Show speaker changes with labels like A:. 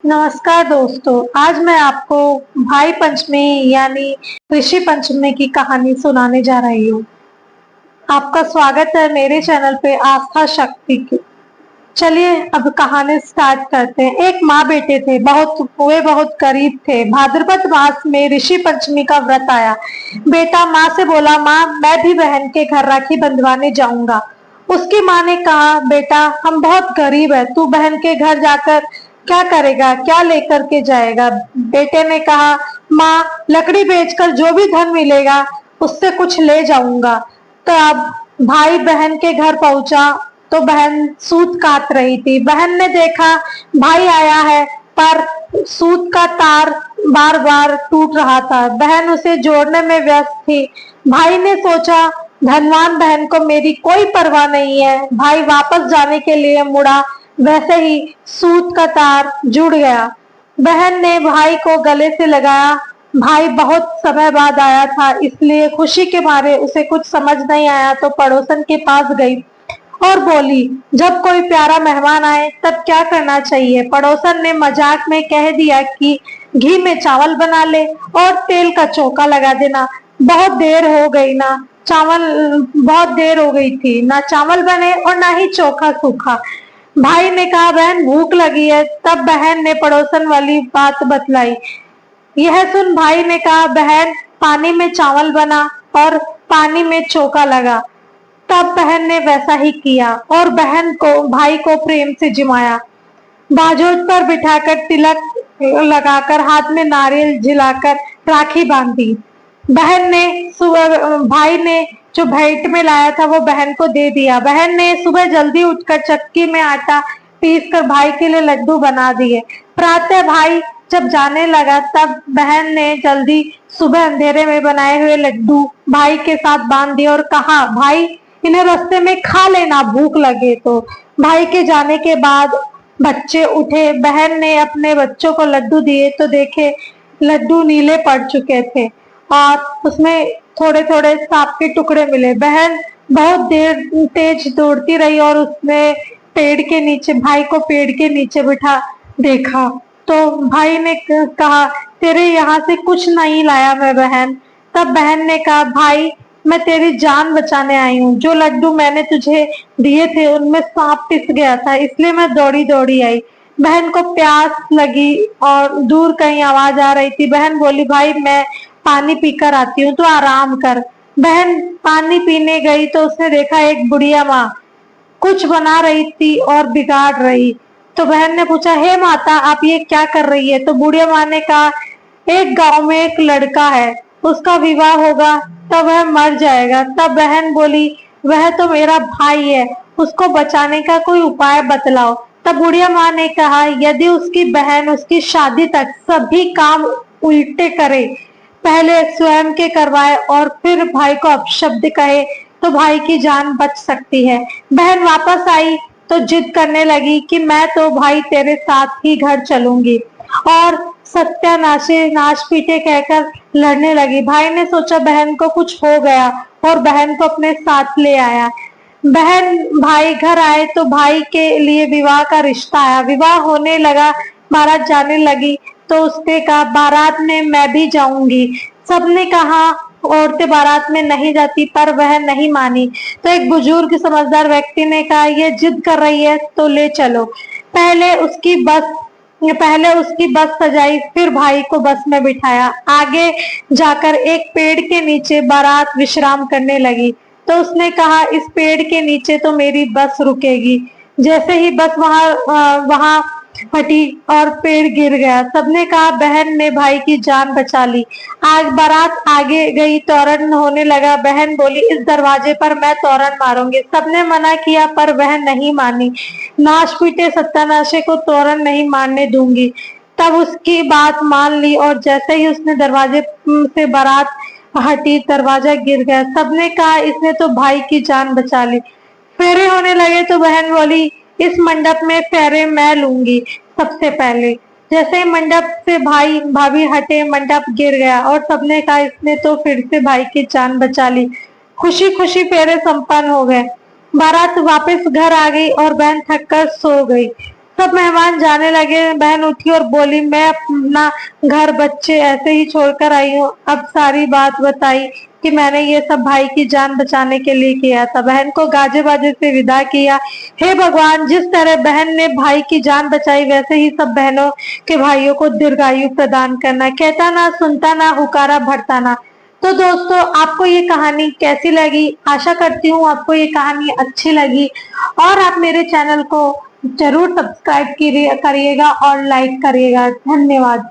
A: नमस्कार दोस्तों, आज मैं आपको भाई पंचमी यानी ऋषि पंचमी की कहानी सुनाने जा रही हूँ। आपका स्वागत है मेरे चैनल पे आस्था शक्ति की। चलिए अब कहानी स्टार्ट करते हैं। एक माँ बेटे थे, वे बहुत गरीब थे। भाद्रपद मास में ऋषि पंचमी का व्रत आया। बेटा माँ से बोला, माँ मैं भी बहन के घर राखी बंधवाने जाऊंगा। उसकी माँ ने कहा, बेटा हम बहुत गरीब है, तू बहन के घर जाकर क्या करेगा, क्या लेकर के जाएगा। बेटे ने कहा, माँ लकड़ी बेचकर जो भी धन मिलेगा उससे कुछ ले जाऊंगा। तो अब भाई बहन के घर पहुंचा तो बहन सूत काट रही थी। बहन ने देखा भाई आया है, पर सूत का तार बार बार टूट रहा था। बहन उसे जोड़ने में व्यस्त थी। भाई ने सोचा, धनवान बहन को मेरी कोई परवाह नहीं है। भाई वापस जाने के लिए मुड़ा, वैसे ही सूत का तार जुड़ गया। बहन ने भाई को गले से लगाया। भाई बहुत समय बाद आया था, इसलिए खुशी के मारे उसे कुछ समझ नहीं आया तो पड़ोसन के पास गई और बोली, जब कोई प्यारा मेहमान आए तब क्या करना चाहिए। पड़ोसन ने मजाक में कह दिया कि घी में चावल बना ले और तेल का चौका लगा देना। बहुत देर हो गई थी, ना चावल बने और ना ही चोखा सूखा। भाई ने कहा, बहन भूख लगी है। तब बहन ने पड़ोसन वाली बात बतलाई। यह सुन भाई ने कहा, बहन पानी में चावल बना और पानी में चोका लगा। तब बहन ने वैसा ही किया और बहन को भाई को प्रेम से जिमाया। बाजोट पर बिठाकर तिलक लगाकर हाथ में नारियल जिलाकर राखी बांधी। भाई ने जो भेंट में लाया था वो बहन को दे दिया। बहन ने सुबह जल्दी उठकर चक्की में आटा पीस कर भाई के लिए लड्डू बना दिए। प्रातः भाई जब जाने लगा तब बहन ने जल्दी सुबह अंधेरे में बनाए हुए लड्डू भाई के साथ बांध दिए और कहा, भाई इन्हें रास्ते में खा लेना, भूख लगे तो। भाई के जाने के बाद बच्चे उठे। बहन ने अपने बच्चों को लड्डू दिए तो देखे लड्डू नीले पड़ चुके थे और उसमें थोड़े थोड़े सांप के टुकड़े मिले। बहन बहुत देर तेज दौड़ती रही और उसने भाई को पेड़ के नीचे बिठा देखा तो भाई ने कहा, तेरे यहाँ से कुछ नहीं लाया मैं बहन। तब बहन ने कहा, भाई मैं तेरी जान बचाने आई हूँ। जो लड्डू मैंने तुझे दिए थे उनमें सांप पिस गया था, इसलिए मैं दौड़ी दौड़ी आई। बहन को प्यास लगी और दूर कहीं आवाज आ रही थी। बहन बोली, भाई मैं पानी पीकर आती हूँ, तो आराम कर। बहन पानी पीने गई तो उसने देखा एक बुढ़िया माँ कुछ बना रही थी और बिगाड़ रही। तो बहन ने पूछा, हे माता आप ये क्या कर रही है। तो बुढ़िया माँ ने कहा, एक गांव में एक लड़का है, उसका विवाह होगा तब वह मर जाएगा। तब बहन बोली, वह तो मेरा भाई है, उसको बचाने का कोई उपाय बतलाओ। तब बुढ़िया माँ ने कहा, यदि उसकी बहन उसकी शादी तक सभी काम उल्टे करे, पहले स्वयं के करवाए और फिर भाई को अपशब्द कहे तो भाई की जान बच सकती है। बहन वापस आई तो जिद करने लगी कि मैं तो भाई तेरे साथ ही घर चलूंगी और सत्यानाशे नाश पीटे कहकर लड़ने लगी। भाई ने सोचा बहन को कुछ हो गया और बहन को अपने साथ ले आया। बहन भाई घर आए तो भाई के लिए विवाह का रिश्ता आया। विवाह होने लगा, बारात जाने लगी तो उसने कहा, बारात में मैं भी जाऊंगी। सबने कहा औरतें बारात में नहीं जाती, पर वह नहीं मानी। तो एक बुजुर्ग समझदार व्यक्ति ने कहा, ये जिद कर रही है तो ले चलो। पहले उसकी बस सजाई, फिर भाई को बस में बिठाया। आगे जाकर एक पेड़ के नीचे बारात विश्राम करने लगी तो उसने कहा, इस पेड़ के नीचे तो मेरी बस रुकेगी। जैसे ही बस वहां हटी और पेड़ गिर गया। सबने कहा, बहन ने भाई की जान बचा ली। आज बारात आगे गई, तोरण होने लगा। बहन बोली, इस दरवाजे पर मैं तोरण मारूंगी। सबने मना किया पर वह नहीं मानी। नाश पीटे सत्यानाशे को तोरण नहीं मारने दूंगी। तब उसकी बात मान ली और जैसे ही उसने दरवाजे से बारात हटी, दरवाजा गिर गया। सबने कहा, इसने तो भाई की जान बचा ली। फेरे होने लगे तो बहन बोली, इस मंडप में फेरे मैं लूंगी सबसे पहले। जैसे ही मंडप से भाई भाभी हटे, मंडप गिर गया और सबने कहा, इसने तो फिर से भाई की जान बचा ली। खुशी खुशी फेरे संपन्न हो गए। बारात वापस घर आ गई और बहन थक कर सो गई। सब मेहमान जाने लगे। बहन उठी और बोली, मैं अपना घर बच्चे ऐसे ही छोड़कर आई हूँ। अब सारी बात बताई कि मैंने ये सब भाई की जान बचाने के लिए किया था। बहन को गाजे बाजे से विदा किया। हे भगवान, जिस तरह बहन ने भाई की जान बचाई वैसे ही सब बहनों के भाइयों को दीर्घायु प्रदान करना। कहता ना सुनता ना, हुकारा भरता ना। तो दोस्तों, आपको ये कहानी कैसी लगी? आशा करती हूँ आपको ये कहानी अच्छी लगी और आप मेरे चैनल को जरूर सब्सक्राइब करिएगा और लाइक करिएगा। धन्यवाद।